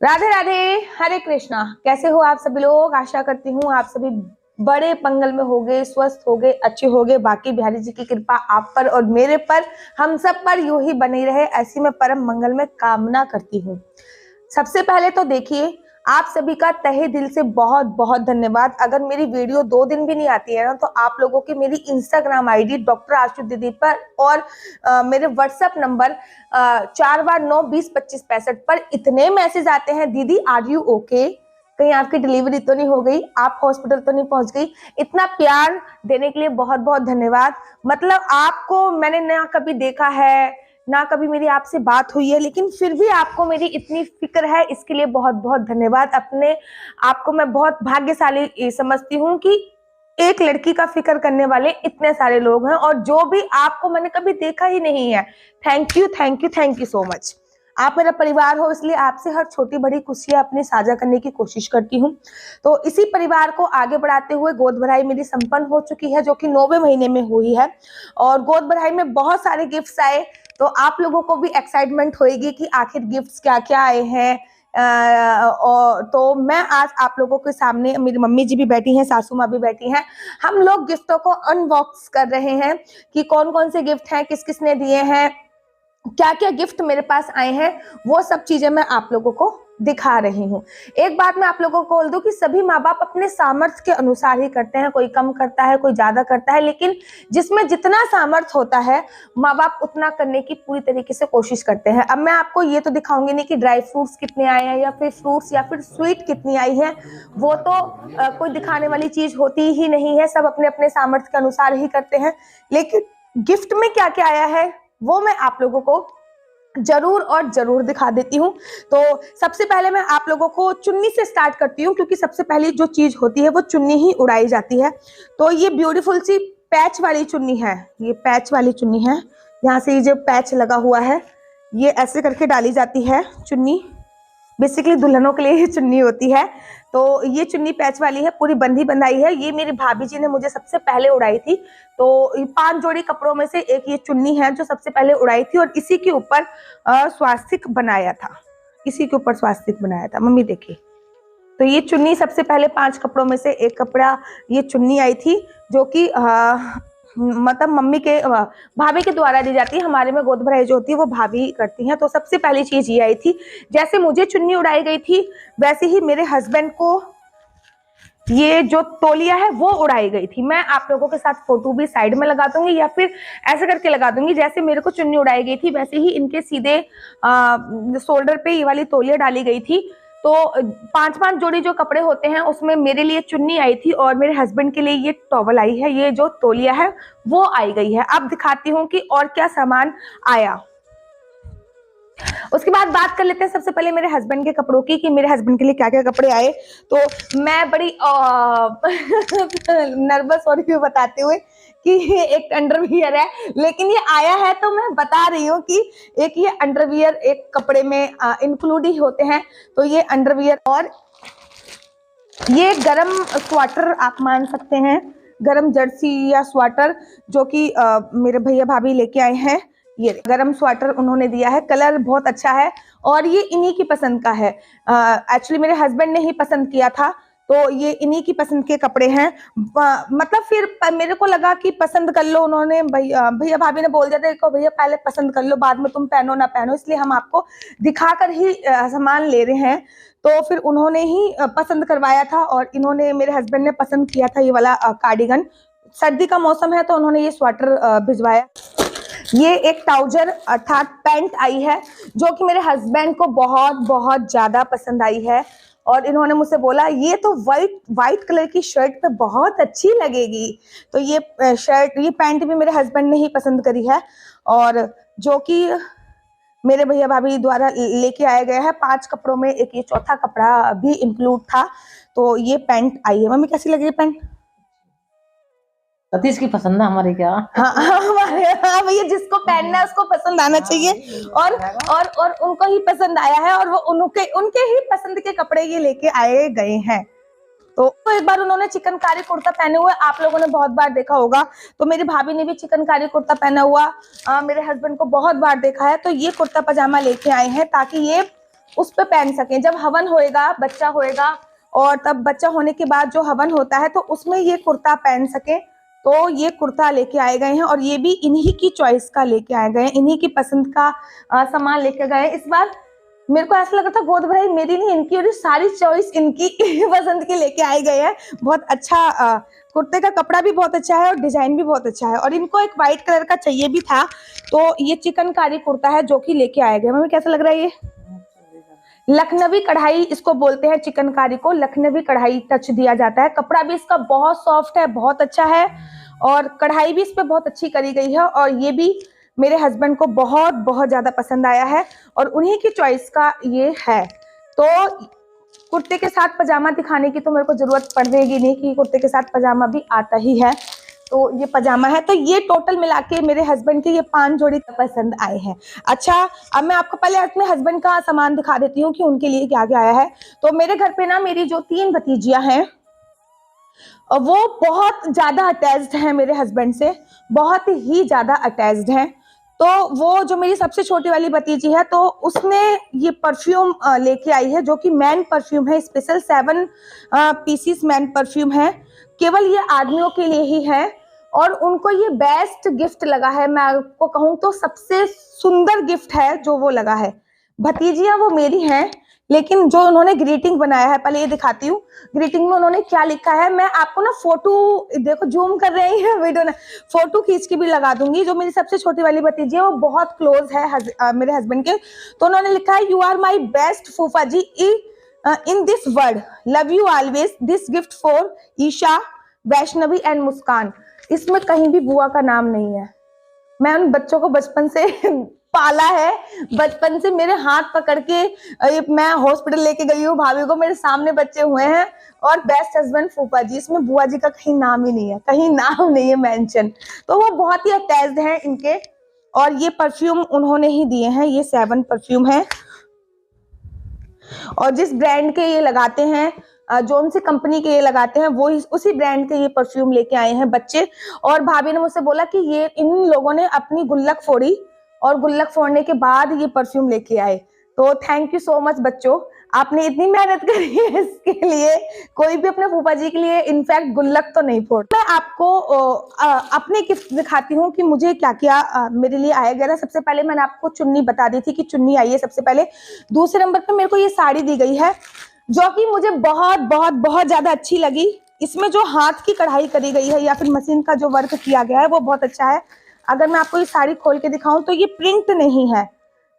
राधे राधे, हरे कृष्णा। कैसे हो आप सभी लोग? आशा करती हूँ आप सभी बड़े मंगल में होगे, स्वस्थ होगे, अच्छे होगे। बाकी बिहारी जी की कृपा आप पर और मेरे पर, हम सब पर यूं ही बनी रहे, ऐसी मैं परम मंगल में कामना करती हूँ। सबसे पहले तो देखिए, आप सभी का तहे दिल से बहुत बहुत धन्यवाद। अगर मेरी वीडियो 2 दिन भी नहीं आती है ना, तो आप लोगों की मेरी इंस्टाग्राम आईडी डॉक्टर आशु दीदी पर और मेरे व्हाट्सएप नंबर 4 बार 9 20 25 65 पर इतने मैसेज आते हैं, दीदी आर यू ओके, कहीं आपकी डिलीवरी तो नहीं हो गई, आप हॉस्पिटल तो नहीं पहुंच गई। इतना प्यार देने के लिए बहुत बहुत धन्यवाद। मतलब आपको मैंने ना कभी देखा है, ना कभी मेरी आपसे बात हुई है, लेकिन फिर भी आपको मेरी इतनी फिक्र है, इसके लिए बहुत बहुत धन्यवाद। अपने आपको मैं बहुत भाग्यशाली समझती हूँ कि एक लड़की का फिक्र करने वाले इतने सारे लोग हैं, और जो भी आपको मैंने कभी देखा ही नहीं है। Thank you thank you thank you so much. आप मेरा परिवार हो, इसलिए आपसे हर छोटी बड़ी खुशियां अपनी साझा करने की कोशिश करती हूँ। तो इसी परिवार को आगे बढ़ाते हुए गोद भराई मेरी संपन्न हो चुकी है, जो कि 9वें महीने में हुई है। और गोद भराई में बहुत सारे गिफ्ट्स आए, तो आप लोगों को भी एक्साइटमेंट होएगी कि आखिर गिफ्ट्स क्या क्या आए हैं। और तो मैं आज आप लोगों के सामने, मेरी मम्मी जी भी बैठी हैं, सासू माँ भी बैठी हैं, हम लोग गिफ्टों को अनबॉक्स कर रहे हैं कि कौन कौन से गिफ्ट हैं, किस किस ने दिए हैं, क्या क्या गिफ्ट मेरे पास आए हैं, वो सब चीजें मैं आप लोगों को दिखा रही हूँ। एक बात मैं आप लोगों को बोल दूं कि सभी माँ बाप अपने सामर्थ्य के अनुसार ही करते हैं, कोई कम करता है, कोई ज्यादा करता है, लेकिन जिसमें जितना सामर्थ्य होता है माँ बाप उतना करने की पूरी तरीके से कोशिश करते हैं। अब मैं आपको ये तो दिखाऊंगी नहीं कि ड्राई फ्रूट्स कितने आए हैं, या फिर फ्रूट्स, या फिर स्वीट कितनी आई है। वो तो कोई दिखाने वाली चीज होती ही नहीं है, सब अपने अपने सामर्थ्य के अनुसार ही करते हैं। लेकिन गिफ्ट में क्या क्या आया है वो मैं आप लोगों को जरूर और जरूर दिखा देती हूँ। तो सबसे पहले मैं आप लोगों को चुन्नी से स्टार्ट करती हूँ, क्योंकि सबसे पहली जो चीज होती है वो चुन्नी ही उड़ाई जाती है। तो ये ब्यूटीफुल सी पैच वाली चुन्नी है, ये पैच वाली चुन्नी है। यहाँ से ये जो पैच लगा हुआ है, ये ऐसे करके डाली जाती है चुन्नी। बेसिकली दुल्हनों के लिए ही चुन्नी होती है। तो ये चुन्नी पैच वाली है, पूरी बंधी बंधाई है। ये मेरी भाभी जी ने मुझे सबसे पहले उड़ाई थी। तो 5 जोड़ी कपड़ों में से एक ये चुन्नी है जो सबसे पहले उड़ाई थी, और इसी के ऊपर स्वास्तिक बनाया था, इसी के ऊपर स्वास्तिक बनाया था। मम्मी देखिए, तो ये चुन्नी सबसे पहले 5 कपड़ों में से एक कपड़ा ये चुन्नी आई थी, जो कि मतलब मम्मी के भाभी के द्वारा दी जाती है। हमारे में गोद भराई जो होती है वो भाभी करती हैं। तो सबसे पहली चीज ये आई थी। जैसे मुझे चुन्नी उड़ाई गई थी, वैसे ही मेरे हस्बैंड को ये जो तौलिया है वो उड़ाई गई थी। मैं आप लोगों के साथ फोटो भी साइड में लगा दूंगी, या फिर ऐसे करके लगा दूंगी। जैसे मेरे को चुन्नी उड़ाई गई थी, वैसे ही इनके सीधे शोल्डर पे ये वाली तौलिया डाली गई थी। तो 5-5 जोड़ी जो कपड़े होते हैं उसमें मेरे लिए चुन्नी आई थी, और मेरे हस्बैंड के लिए ये टॉवल आई है, ये जो तौलिया है वो आई गई है। अब दिखाती हूँ कि और क्या सामान आया। उसके बाद बात कर लेते हैं सबसे पहले मेरे हस्बैंड के कपड़ों की, कि मेरे हस्बैंड के लिए क्या क्या कपड़े आए। तो मैं बड़ी नर्वस हो रही हूँ बताते हुए कि ये एक अंडरवियर है, लेकिन ये आया है तो मैं बता रही हूँ कि एक ये अंडरवियर एक कपड़े में इंक्लूड ही होते हैं। तो ये अंडरवियर, और ये गरम स्वेटर आप मान सकते हैं, गरम जर्सी या स्वेटर, जो कि मेरे भैया भाभी लेके आए हैं। ये गरम स्वेटर उन्होंने दिया है, कलर बहुत अच्छा है, और ये इन्हीं की पसंद का है। एक्चुअली मेरे हस्बैंड ने ही पसंद किया था, तो ये इन्हीं की पसंद के कपड़े हैं। मतलब फिर मेरे को लगा कि पसंद कर लो, उन्होंने भैया भाभी ने बोल दिया था कि भैया पहले पसंद कर लो, बाद में तुम पहनो ना पहनो, इसलिए हम आपको दिखाकर ही सामान ले रहे हैं। तो फिर उन्होंने ही पसंद करवाया था, और इन्होंने, मेरे हस्बैंड ने पसंद किया था ये वाला कार्डिगन। सर्दी का मौसम है तो उन्होंने ये स्वेटर भिजवाया। ये एक ट्राउजर अर्थात पैंट आई है, जो कि मेरे हस्बैंड को बहुत बहुत ज्यादा पसंद आई है, और इन्होंने मुझसे बोला ये तो वाइट कलर की शर्ट पे बहुत अच्छी लगेगी। तो ये शर्ट, ये पैंट भी मेरे हस्बैंड ने ही पसंद करी है, और जो कि मेरे भैया भाभी द्वारा लेके आया गया है। 5 कपड़ों में एक ये चौथा कपड़ा भी इंक्लूड था। तो ये पैंट आई है। मम्मी कैसी लग रही है पैंट? सतीश की पसंद है हमारे क्या? हाँ हमारे, हाँ भैया, जिसको पहनना है उसको पसंद आना चाहिए, और उनको ही पसंद आया है, और वो उनके ही पसंद के कपड़े ये लेके आए गए हैं। तो एक बार उन्होंने चिकनकारी कुर्ता पहने हुए आप लोगों ने बहुत बार देखा होगा। तो मेरी भाभी ने भी चिकनकारी कुर्ता पहना हुआ मेरे हस्बैंड को बहुत बार देखा है। तो ये कुर्ता पजामा लेके आए हैं, ताकि ये उस पे पहन सकें। जब हवन होएगा, बच्चा होएगा, और तब बच्चा होने के बाद जो हवन होता है तो उसमें ये कुर्ता पहन सकें। तो ये कुर्ता लेके आए गए हैं, और ये भी इन्हीं की चॉइस का लेके आए गए हैं, इन्हीं की पसंद का सामान लेके गए। इस बार मेरे को ऐसा लगा था गोद भराई मेरी नहीं इनकी, और ये सारी चॉइस इनकी पसंद के लेके आए गए हैं। बहुत अच्छा कुर्ते का कपड़ा भी बहुत अच्छा है और डिजाइन भी बहुत अच्छा है। और इनको एक व्हाइट कलर का चाहिए भी था, तो ये चिकनकारी कुर्ता है जो कि लेके आए गए। मम्मी कैसा लग रहा है ये? लखनवी कढ़ाई इसको बोलते हैं, चिकनकारी को लखनवी कढ़ाई टच दिया जाता है। कपड़ा भी इसका बहुत सॉफ्ट है, बहुत अच्छा है, और कढ़ाई भी इस पे बहुत अच्छी करी गई है। और ये भी मेरे हस्बैंड को बहुत बहुत ज्यादा पसंद आया है, और उन्हीं की चॉइस का ये है। तो कुर्ते के साथ पजामा दिखाने की तो मेरे को जरूरत पड़ेगी नहीं, कि कुर्ते के साथ पजामा भी आता ही है। तो ये पजामा है। तो ये टोटल मिला के मेरे हस्बैंड के ये 5 जोड़ी पसंद आए हैं। अच्छा, अब मैं आपको पहले अपने हस्बैंड का सामान दिखा देती हूँ कि उनके लिए क्या क्या आया है। तो मेरे घर पे ना मेरी जो 3 भतीजियां हैं वो बहुत ज्यादा अटैच्ड हैं मेरे हस्बैंड से, बहुत ही ज्यादा अटैच्ड हैं। तो वो जो मेरी सबसे छोटी वाली भतीजी है, तो उसने ये परफ्यूम लेके आई है, जो कि मैन परफ्यूम है, स्पेशल 7 पीसीस मैन परफ्यूम है। केवल ये आदमियों के लिए ही है, और उनको ये बेस्ट गिफ्ट लगा है। मैं आपको कहूँ तो सबसे सुंदर गिफ्ट है जो वो लगा है। भतीजियां वो मेरी हैं, लेकिन जो उन्होंने ग्रीटिंग बनाया है, पहले ये दिखाती हूँ ग्रीटिंग में उन्होंने क्या लिखा है। मैं आपको ना फोटो, देखो जूम कर रही है वीडियो ना, फोटो खींच के भी लगा दूंगी। जो मेरी सबसे छोटी वाली भतीजी है वो बहुत क्लोज है मेरे हस्बैंड के। तो उन्होंने लिखा है, you are my best phupha ji in this world, love you always, this gift for Isha, Vaishnavi and Muskan. इसमें कहीं भी बुआ का नाम नहीं है। मैं उन बच्चों को बचपन से पाला है, बचपन से मेरे हाथ पकड़ के मैं हॉस्पिटल लेके गई हूँ भाभी को, मेरे सामने बच्चे हुए हैं। और बेस्ट हस्बैंड फूफा जी, इसमें बुआ जी का कहीं नाम ही नहीं है, कहीं नाम नहीं है मेंशन। तो वो बहुत ही अटैच्ड हैं इनके। और ये परफ्यूम उन्होंने ही दिए हैं, ये 7 परफ्यूम है। और जिस ब्रांड के ये लगाते हैं, जोन सी कंपनी के ये लगाते हैं, वो उसी ब्रांड के ये परफ्यूम लेके आए हैं बच्चे। और भाभी ने मुझसे बोला कि ये इन लोगों ने अपनी गुल्लक फोड़ी, और गुल्लक फोड़ने के बाद ये परफ्यूम लेके आए। तो थैंक यू सो मच बच्चों, आपने इतनी मेहनत करी है इसके लिए। कोई भी अपने फूफा जी के लिए इनफैक्ट गुल्लक तो नहीं फोड़। मैं आपको अपने गिफ्ट दिखाती हूँ कि मुझे क्या क्या मेरे लिए आया गया। सबसे पहले मैंने आपको चुन्नी बता दी थी कि चुन्नी आई है सबसे पहले। दूसरे नंबर पे मेरे को ये साड़ी दी गई है, जो कि मुझे बहुत बहुत बहुत ज्यादा अच्छी लगी। इसमें जो हाथ की कढ़ाई करी गई है या फिर मशीन का जो वर्क किया गया है वो बहुत अच्छा है। अगर मैं आपको ये साड़ी खोल के दिखाऊं तो ये प्रिंट नहीं है,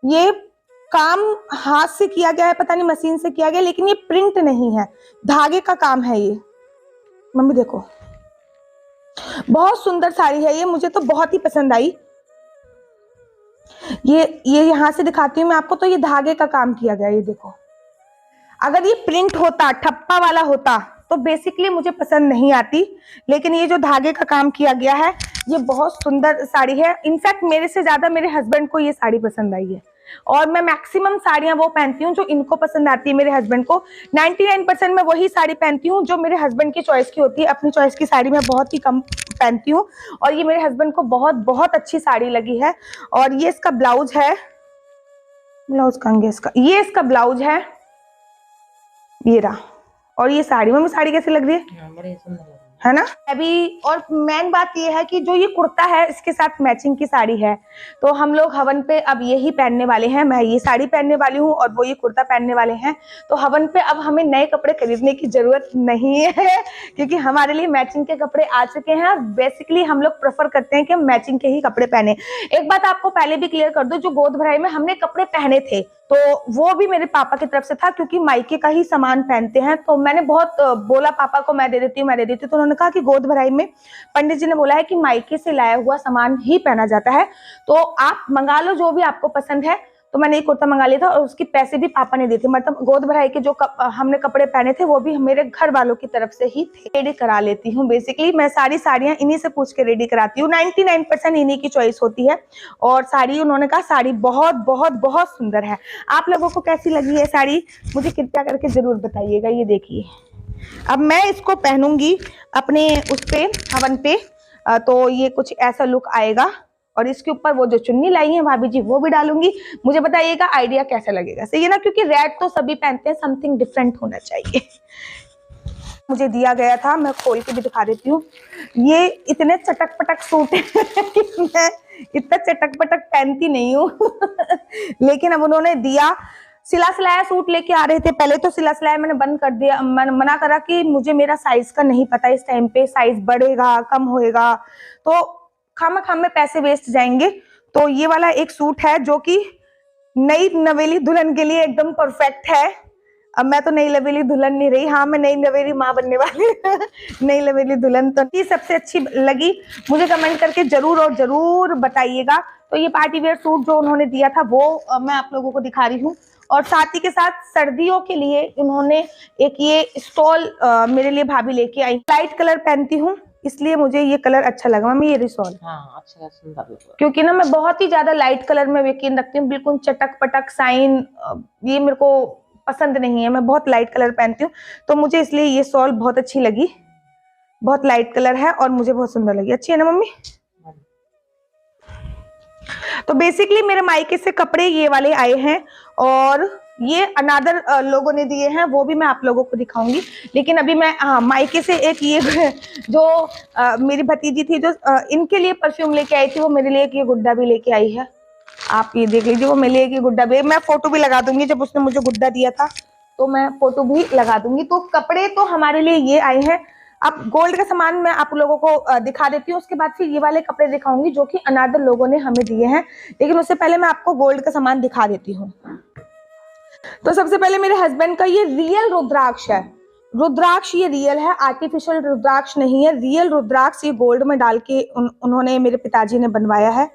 ये काम हाथ से किया गया है, पता नहीं मशीन से किया गया, लेकिन ये प्रिंट नहीं है, धागे का काम है ये। मम्मी देखो, बहुत सुंदर साड़ी है ये, मुझे तो बहुत ही पसंद आई। ये यहां से दिखाती हूँ मैं आपको, तो ये धागे का काम किया गया, ये देखो। अगर ये प्रिंट होता, ठप्पा वाला होता, तो बेसिकली मुझे पसंद नहीं आती, लेकिन ये जो धागे का काम किया गया है, ये बहुत सुंदर साड़ी है। इनफैक्ट मेरे से ज्यादा मेरे हस्बैंड को ये साड़ी पसंद आई है। और मैं मैक्सिमम साड़ियां वो पहनती हूँ जो इनको पसंद आती है मेरे हस्बैंड को। 99% मैं वही साड़ी पहनती हूँ जो मेरे हस्बैंड की चॉइस की होती है। अपनी चॉइस की साड़ी मैं बहुत ही कम पहनती हूँ, और ये मेरे हस्बैंड को बहुत बहुत अच्छी साड़ी लगी है। और ये इसका ब्लाउज है, ब्लाउज कंगे इसका, ये इसका ब्लाउज है, ये रहा। और ये साड़ी, मम्मी साड़ी कैसी लग रही है? बड़ी सुंदर है ना अभी। और मेन बात ये है कि जो ये कुर्ता है इसके साथ मैचिंग की साड़ी है। तो हम लोग हवन पे अब यही पहनने वाले हैं, मैं ये साड़ी पहनने वाली हूँ और वो ये कुर्ता पहनने वाले हैं। तो हवन पे अब हमें नए कपड़े खरीदने की जरूरत नहीं है, क्योंकि हमारे लिए मैचिंग के कपड़े आ चुके हैं। और बेसिकली हम लोग प्रेफर करते हैं कि हम मैचिंग के ही कपड़े पहने। एक बात आपको पहले भी क्लियर कर दूं, जो गोद भराई में हमने कपड़े पहने थे तो वो भी मेरे पापा की तरफ से था, क्योंकि मायके का ही सामान पहनते हैं। तो मैंने बहुत बोला पापा को, मैं दे देती हूँ, मैं दे देती हूँ। तो उन्होंने कहा कि गोद भराई में पंडित जी ने बोला है कि मायके से लाया हुआ सामान ही पहना जाता है, तो आप मंगा लो जो भी आपको पसंद है। तो मैंने एक कुर्ता मंगा लिया था, और उसके पैसे भी पापा ने दिए थे। मतलब गोद भराई के जो हमने कपड़े पहने थे वो भी मेरे घर वालों की तरफ से ही थे। रेडी करा लेती हूँ, बेसिकली मैं सारी साड़ियां इन्हीं से पूछ के रेडी कराती हूँ। 99% इन्हीं की चॉइस होती है। और साड़ी उन्होंने कहा साड़ी बहुत बहुत बहुत सुंदर है। आप लोगों को कैसी लगी है साड़ी, मुझे कृपया करके जरूर बताइएगा। ये देखिए, अब मैं इसको पहनूंगी अपने उस पे, हवन पे, तो ये कुछ ऐसा लुक आएगा। और इसके ऊपर वो जो चुन्नी लाई है भाभी जी वो भी डालूंगी। मुझे बताइएगा आइडिया कैसा लगेगा, सही है ना, क्योंकि रेड तो सभी पहनते हैं, समथिंग डिफरेंट होना चाहिए। मुझे दिया गया था, मैं खोल के भी दिखा देती हूँ। ये इतने चटक पटक सूट है कि मैं इतना चटक पटक पहनती नहीं हूँ लेकिन अब उन्होंने दिया। सिला सिलाया सूट लेके आ रहे थे, पहले तो सिला सिलाया मैंने बंद कर दिया, मना करा कि मुझे मेरा साइज का नहीं पता, इस टाइम पे साइज बढ़ेगा कम होएगा तो खामा खाम में पैसे वेस्ट जाएंगे। तो ये वाला एक सूट है जो कि नई नवेली दुल्हन के लिए एकदम परफेक्ट है। अब मैं तो नई लवेली दुल्हन नहीं रही, हाँ मैं नई नवेली माँ बनने वाली नई लवेली दुल्हन। तो ये सबसे अच्छी लगी, मुझे कमेंट करके जरूर और जरूर बताइएगा। तो ये पार्टी वेयर सूट जो उन्होंने दिया था वो मैं आप लोगों को दिखा रही हूँ। और साथ ही के साथ सर्दियों के लिए उन्होंने एक ये स्टॉल मेरे लिए भाभी लेके आई। लाइट कलर पहनती हूँ इसलिए मुझे ये कलर अच्छा लगा मम्मी, ये रिसॉल। हाँ, अच्छा सुंदर, क्योंकि ना मैं बहुत ही ज्यादा लाइट कलर में यकीन रखती हूँ, बिल्कुल चटक पटक साइन ये मेरे को पसंद नहीं है, मैं बहुत लाइट कलर पहनती हूँ। तो मुझे इसलिए ये शॉल बहुत अच्छी लगी, बहुत लाइट कलर है और मुझे बहुत सुंदर लगी। अच्छी है ना मम्मी? तो बेसिकली मेरे मायके से कपड़े ये वाले आए हैं और ये अनादर लोगों ने दिए हैं, वो भी मैं आप लोगों को दिखाऊंगी। लेकिन अभी मैं मायके से एक ये जो मेरी भतीजी थी जो इनके लिए परफ्यूम लेके आई थी, वो मेरे लिए एक ये गुड्डा भी लेके आई है। आप ये देख लीजिए, वो मेरे लिए एक ये गुड्डा भी, मैं फोटो भी लगा दूंगी, जब उसने मुझे गुड्डा दिया था तो मैं फोटो भी लगा दूंगी। तो कपड़े तो हमारे लिए ये आए हैं। अब गोल्ड का सामान मैं आप लोगों को दिखा देती हूँ, उसके बाद फिर ये वाले कपड़े दिखाऊंगी जो कि अनादर लोगों ने हमें दिए हैं। लेकिन उससे पहले मैं आपको गोल्ड का सामान दिखा देती हूँ। तो सबसे पहले मेरे हस्बैंड का ये रियल रुद्राक्ष है। रुद्राक्ष ये रियल है, आर्टिफिशियल रुद्राक्ष नहीं है, रियल रुद्राक्ष ये गोल्ड में डाल के उन्होंने मेरे पिताजी ने बनवाया है।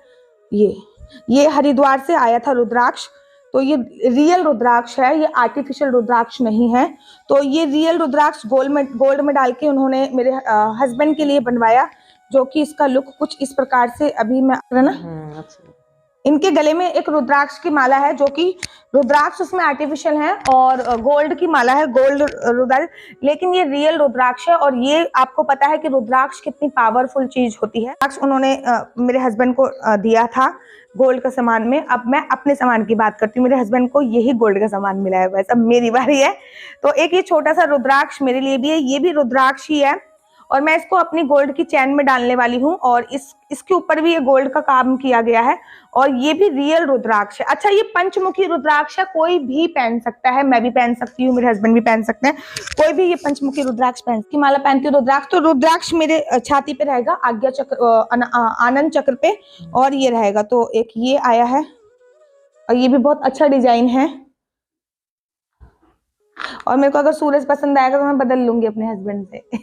ये हरिद्वार से आया था रुद्राक्ष, तो ये रियल रुद्राक्ष है, ये आर्टिफिशियल रुद्राक्ष नहीं है। तो ये रियल रुद्राक्ष गोल्ड में डाल के उन्होंने मेरे हस्बैंड के लिए बनवाया, जो कि इसका लुक कुछ इस प्रकार से अभी मैं ना इनके गले में एक रुद्राक्ष की माला है, जो कि रुद्राक्ष उसमें आर्टिफिशियल है और गोल्ड की माला है, गोल्ड रुद्राक्ष, लेकिन ये रियल रुद्राक्ष है। और ये आपको पता है कि रुद्राक्ष कितनी पावरफुल चीज होती है। उन्होंने मेरे हस्बैंड को दिया था गोल्ड का सामान में। अब मैं अपने सामान की बात करती हूँ, मेरे हस्बैंड को यही गोल्ड का सामान मिला है, वैसे मेरी बारी है। तो एक ये छोटा सा रुद्राक्ष मेरे लिए भी है, ये भी रुद्राक्ष ही है और मैं इसको अपनी गोल्ड की चैन में डालने वाली हूँ। और इसके ऊपर भी ये गोल्ड का काम किया गया है और ये भी रियल रुद्राक्ष है। अच्छा, ये पंचमुखी रुद्राक्ष है, कोई भी पहन सकता है, मैं भी पहन सकती हूँ, मेरे हस्बैंड भी पहन सकते हैं, कोई भी ये पंचमुखी रुद्राक्ष पहन की माला पहनती हूँ रुद्राक्ष। तो रुद्राक्ष मेरे छाती पे रहेगा, आज्ञा चक्र आनंद चक्र पे, और ये रहेगा। तो एक ये आया है और ये भी बहुत अच्छा डिजाइन है और मेरे को अगर सूरज पसंद आएगा तो मैं बदल लूंगी अपने हस्बैंड से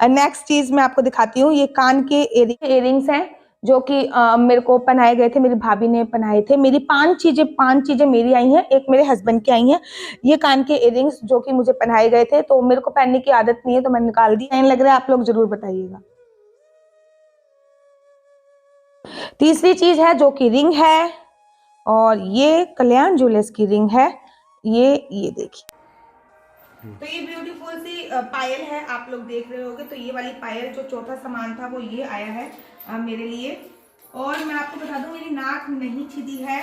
नेक्स्ट चीज मैं आपको दिखाती हूँ, ये कान के इयरिंग्स हैं जो कि मेरे को पहनाए गए थे, मेरी भाभी ने पहनाए थे। मेरी पांच चीजें मेरी आई हैं, एक मेरे हस्बैंड की आई हैं। ये कान के इयरिंग्स जो कि मुझे पहनाए गए थे, तो मेरे को पहनने की आदत नहीं है तो मैंने निकाल दी। लग रहा है आप लोग जरूर बताइएगा। तीसरी चीज है जो कि रिंग है और ये कल्याण ज्वेलर्स की रिंग है, ये देखिए। तो ये ब्यूटीफुल सी पायल है, आप लोग देख रहे होंगे। तो ये वाली पायल जो चौथा सामान था वो ये आया है मेरे लिए। और मैं आपको बता दूं, मेरी नाक नहीं छिदी है,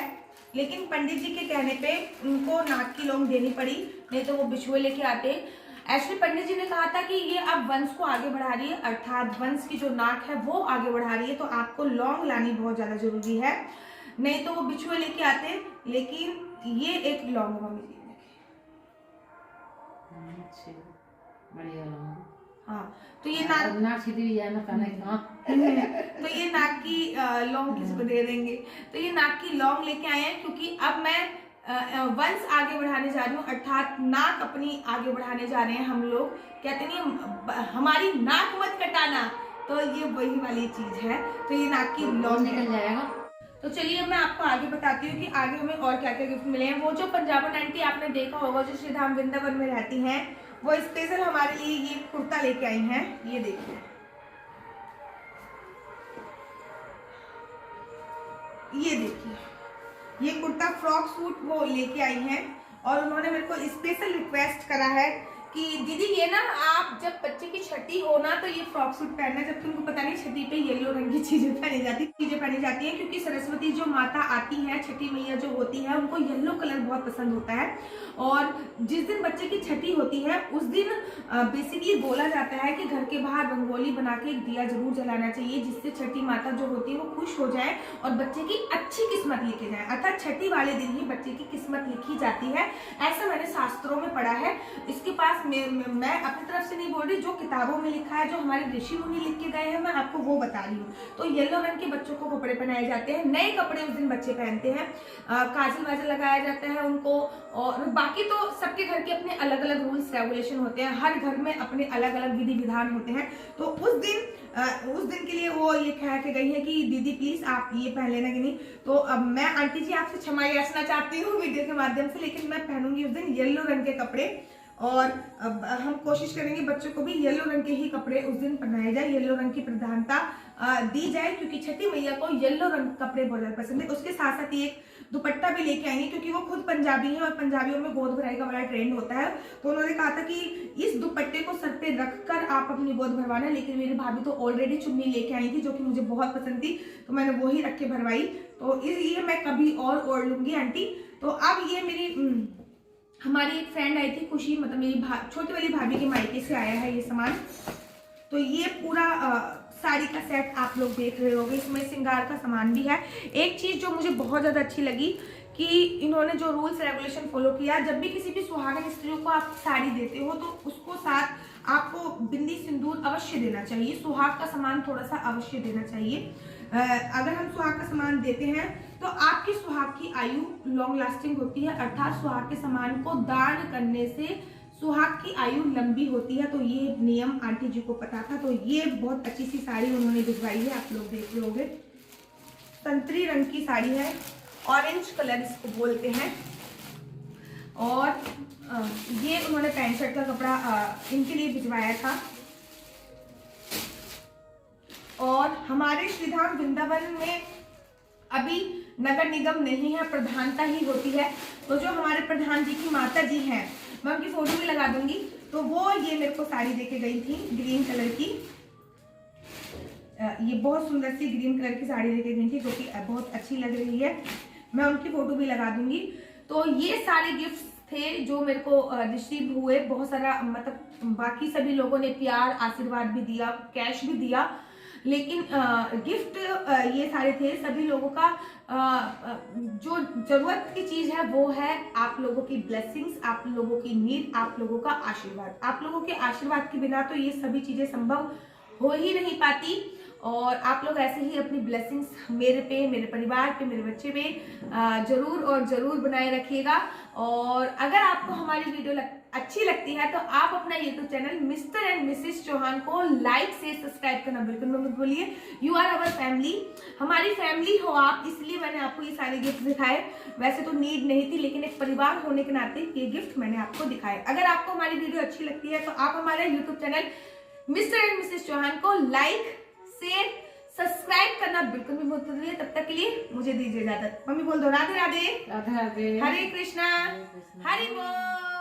लेकिन पंडित जी के कहने पे उनको नाक की लौंग देनी पड़ी, नहीं तो वो बिछुए लेके आते। एक्चुअली पंडित जी ने कहा था कि ये अब वंश को आगे बढ़ा रही है, अर्थात वंश की जो नाक है वो आगे बढ़ा रही है, तो आपको लौंग लानी बहुत ज्यादा जरूरी है, नहीं तो वो बिछुए लेके आते। लेकिन ये एक लौंग मम्मी जी, हाँ, तो ये नाक सीधी है ना तो ये नाक की लौंग किसको दे देंगे। तो ये नाक की लौंग लेके आए हैं, क्योंकि अब मैं वंश आगे बढ़ाने जा रही हूँ, अर्थात नाक अपनी आगे बढ़ाने जा रहे हैं। हम लोग कहते नहीं हमारी नाक मत कटाना, तो ये वही वाली चीज है। तो ये नाक की लौंग निकल जाएगा। तो चलिए मैं आपको आगे बताती हूँ कि आगे हमें और क्या क्या गिफ्ट मिले हैं। वो जो पंजाबन आंटी आपने देखा होगा जो श्री धाम वृंदावन में रहती हैं, वो स्पेशल हमारे लिए ये कुर्ता लेके आई हैं। ये देखिए, ये कुर्ता फ्रॉक सूट वो लेके आई हैं और उन्होंने मेरे को स्पेशल रिक्वेस्ट करा है कि दीदी ये ना आप जब बच्चे की छठी हो ना तो ये फ्रॉक सूट पहनना, जबकि उनको पता नहीं छठी पे येलो रंग की चीजें पहनी जाती है, क्योंकि सरस्वती जो माता आती है, छठी मैया जो होती है, उनको येलो कलर बहुत पसंद होता है। और जिस दिन बच्चे की छठी होती है उस दिन बेसिकली बोला जाता है कि घर के बाहर रंगोली बना के एक दिया जरूर जलाना चाहिए, जिससे छठी माता जो होती है वो खुश हो जाए और बच्चे की अच्छी किस्मत लिखी जाए। अर्थात छठी वाले दिन ही बच्चे की किस्मत लिखी जाती है, ऐसा मैंने शास्त्रों में पढ़ा है। इसके पास मैं अपनी तरफ से नहीं बोल रही, जो किताबों में लिखा है, जो हमारे ऋषि मुनि लिख के गए हैं, मैं आपको वो बता रही हूँ। तो येलो रंग के बच्चों को कपड़े पहनाए जाते हैं, नए कपड़े उस दिन बच्चे पहनते हैं, काजल वाजल लगाया जाता है उनको। और बाकी तो सबके घर के अपने अलग अलग रूल्स रेगुलेशन होते हैं, हर घर में अपने अलग अलग विधि विधान होते हैं। तो उस दिन के लिए वो ये कह के गई है कि दीदी प्लीज आप ये पहन लेना कि नहीं। तो अब मैं आंटी जी आपसे क्षमा याचना चाहती हूँ वीडियो के माध्यम से, लेकिन मैं पहनूंगी उस दिन येलो रंग के कपड़े। और अब हम कोशिश करेंगे बच्चों को भी येलो रंग के ही कपड़े उस दिन पहनाए जाए, येलो रंग की प्रधानता दी जाए, क्योंकि छठी मैया को येलो रंग कपड़े बहुत ज्यादा पसंद है। उसके साथ साथ एक दुपट्टा भी लेके आएंगे, क्योंकि वो खुद पंजाबी हैं और पंजाबियों में गोद भराई का बड़ा ट्रेंड होता है। तो उन्होंने कहा था कि इस दुपट्टे को सर पे रखकर आप अपनी गोद भरवाना, लेकिन मेरी भाभी तो ऑलरेडी चुन्नी लेके आई थी जो कि मुझे बहुत पसंद थी, तो मैंने वो ही रख के भरवाई। तो ये मैं कभी और ओढ़ लूंगी आंटी। तो अब ये मेरी हमारी एक फ्रेंड आई थी खुशी, मतलब मेरी छोटी वाली भाभी के मायके से आया है ये सामान। तो ये पूरा साड़ी का सेट आप लोग देख रहे होंगे, इसमें श्रृंगार का सामान भी है। एक चीज जो मुझे बहुत ज्यादा अच्छी लगी कि इन्होंने जो रूल्स रेगुलेशन फॉलो किया, जब भी किसी भी सुहागन स्त्रियों को आप साड़ी देते हो तो उसको साथ आपको बिंदी सिंदूर अवश्य देना चाहिए, सुहाग का सामान थोड़ा सा अवश्य देना चाहिए। अगर हम सुहाग का सामान देते हैं तो आपकी सुहाग की आयु लॉन्ग लास्टिंग होती है, अर्थात सुहाग के सामान को दान करने से सुहाग की आयु लंबी होती है। तो ये नियम आंटी जी को पता था। तो ये बहुत अच्छी सी साड़ी उन्होंने भिजवाई है, आप लोग देख रहे होंगे, संतरी रंग की साड़ी है, ऑरेंज कलर इसको बोलते हैं। और ये उन्होंने पैंट शर्ट का कपड़ा इनके लिए भिजवाया था। और हमारे श्रीधाम वृंदावन में अभी नगर निगम नहीं है, प्रधानता ही होती है। तो जो हमारे प्रधान जी की माता जी हैं, मैं उनकी फोटो भी लगा दूंगी। तो वो ये मेरे को साड़ी देके गई थी ग्रीन कलर की, ये बहुत सुंदर सी ग्रीन कलर की साड़ी देके गई थी, जो कि बहुत अच्छी लग रही है। मैं उनकी फोटो भी लगा दूंगी। तो ये सारे गिफ्ट थे जो मेरे को रिसीव हुए। बहुत सारा, मतलब बाकी सभी लोगों ने प्यार आशीर्वाद भी दिया, कैश भी दिया, लेकिन गिफ्ट ये सारे थे। सभी लोगों का जो जरूरत की चीज है वो है आप लोगों की ब्लेसिंग्स, आप लोगों की नीड, आप लोगों का आशीर्वाद। आप लोगों के आशीर्वाद के बिना तो ये सभी चीजें संभव हो ही नहीं पाती। और आप लोग ऐसे ही अपनी ब्लेसिंग्स मेरे पे, मेरे परिवार पे, मेरे बच्चे पे जरूर और जरूर बनाए रखिएगा। और अगर आपको हमारी वीडियो अच्छी लगती है तो आप अपना YouTube channel Mr and Mrs Chauhan को लाइक से सब्सक्राइब करना बिल्कुल मत भूलिए। यू आर अवर फैमिली, हमारी फैमिली हो आप, इसलिए मैंने आपको ये सारे गिफ्ट दिखाए। वैसे तो नीड नहीं थी, लेकिन एक परिवार होने के नाते ये गिफ्ट मैंने आपको दिखाए। अगर आपको हमारी वीडियो अच्छी लगती है तो आप हमारे YouTube channel Mr and Mrs Chauhan को लाइक, शेयर, सब्सक्राइब करना बिल्कुल भी मत भूलिए। तब तक के लिए मुझे दीजिए इजाजत। मम्मी बोल दो राधे राधे, राधे राधे, हरे कृष्णा, हरि बोल।